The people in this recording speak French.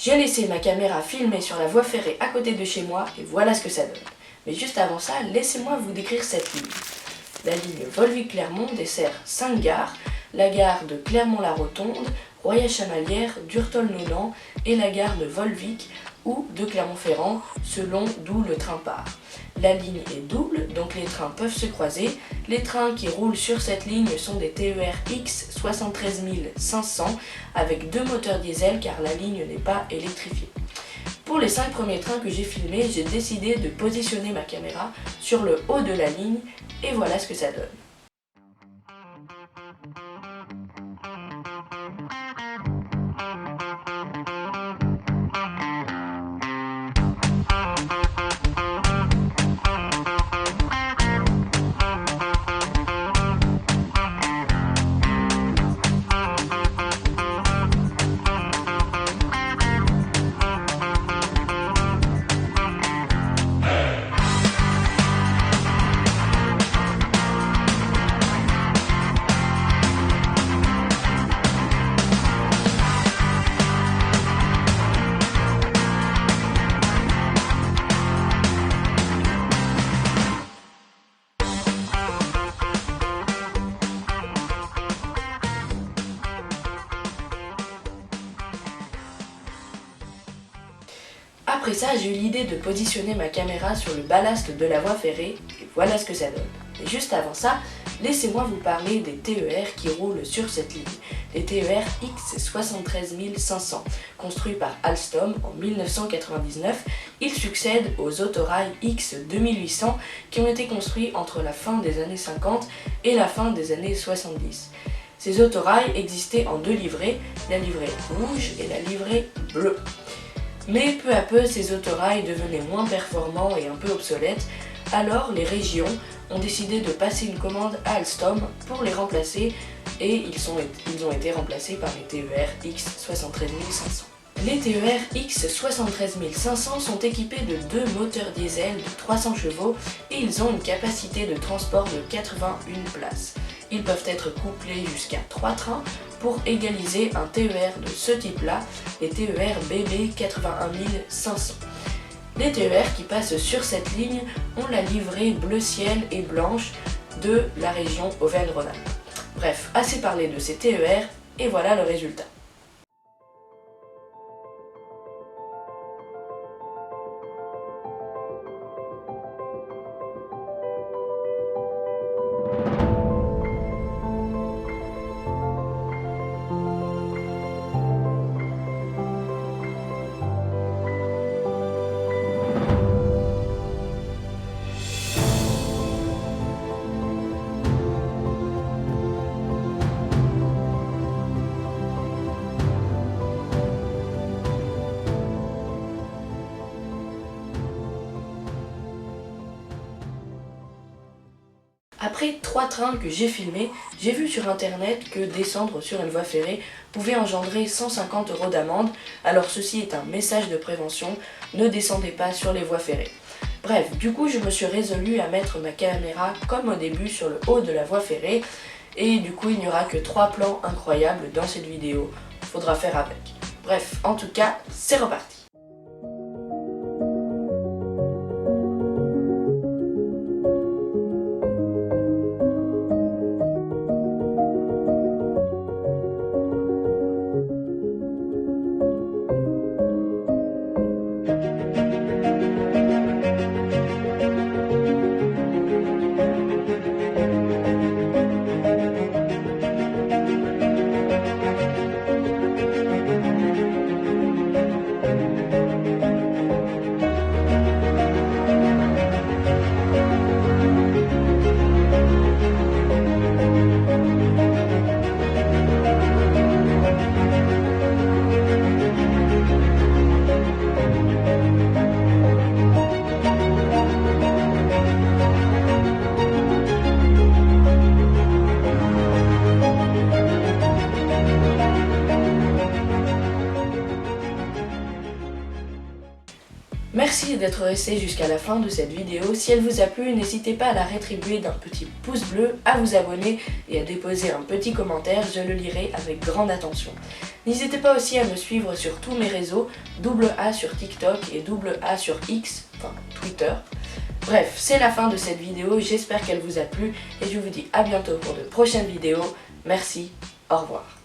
J'ai laissé ma caméra filmer sur la voie ferrée à côté de chez moi et voilà ce que ça donne. Mais juste avant ça, laissez-moi vous décrire cette ligne. La ligne Volvic-Clermont dessert 5 gares, la gare de Clermont-la-Rotonde, Roya-Chamalières, Durtol-Nonan et la gare de Volvic ou de Clermont-Ferrand selon d'où le train part. La ligne est double, donc les trains peuvent se croiser. Les trains qui roulent sur cette ligne sont des TER X 73500 avec 2 moteurs diesel car la ligne n'est pas électrifiée. Pour les 5 premiers trains que j'ai filmés, j'ai décidé de positionner ma caméra sur le haut de la ligne et voilà ce que ça donne. Après ça, j'ai eu l'idée de positionner ma caméra sur le ballast de la voie ferrée et voilà ce que ça donne. Mais juste avant ça, laissez-moi vous parler des TER qui roulent sur cette ligne. Les TER X 73500, construits par Alstom en 1999, ils succèdent aux autorails X 2800 qui ont été construits entre la fin des années 50 et la fin des années 70. Ces autorails existaient en 2 livrées, la livrée rouge et la livrée bleue. Mais peu à peu, ces autorails devenaient moins performants et un peu obsolètes, alors les régions ont décidé de passer une commande à Alstom pour les remplacer et ils ont été remplacés par les TER X 73500. Les TER X 73500 sont équipés de 2 moteurs diesel de 300 chevaux et ils ont une capacité de transport de 81 places. Ils peuvent être couplés jusqu'à 3 trains pour égaliser un TER de ce type-là, les TER BB 81500. Les TER qui passent sur cette ligne ont la livrée bleu ciel et blanche de la région Auvergne-Rhône-Alpes. Bref, assez parlé de ces TER et voilà le résultat. Après 3 trains que j'ai filmés, j'ai vu sur internet que descendre sur une voie ferrée pouvait engendrer 150 € d'amende, alors ceci est un message de prévention, ne descendez pas sur les voies ferrées. Bref, du coup je me suis résolue à mettre ma caméra comme au début sur le haut de la voie ferrée, et du coup il n'y aura que 3 plans incroyables dans cette vidéo, faudra faire avec. Bref, en tout cas, c'est reparti. Merci d'être resté jusqu'à la fin de cette vidéo. Si elle vous a plu, n'hésitez pas à la rétribuer d'un petit pouce bleu, à vous abonner et à déposer un petit commentaire, je le lirai avec grande attention. N'hésitez pas aussi à me suivre sur tous mes réseaux, A sur TikTok et A sur X, enfin Twitter. Bref, c'est la fin de cette vidéo, j'espère qu'elle vous a plu et je vous dis à bientôt pour de prochaines vidéos. Merci, au revoir.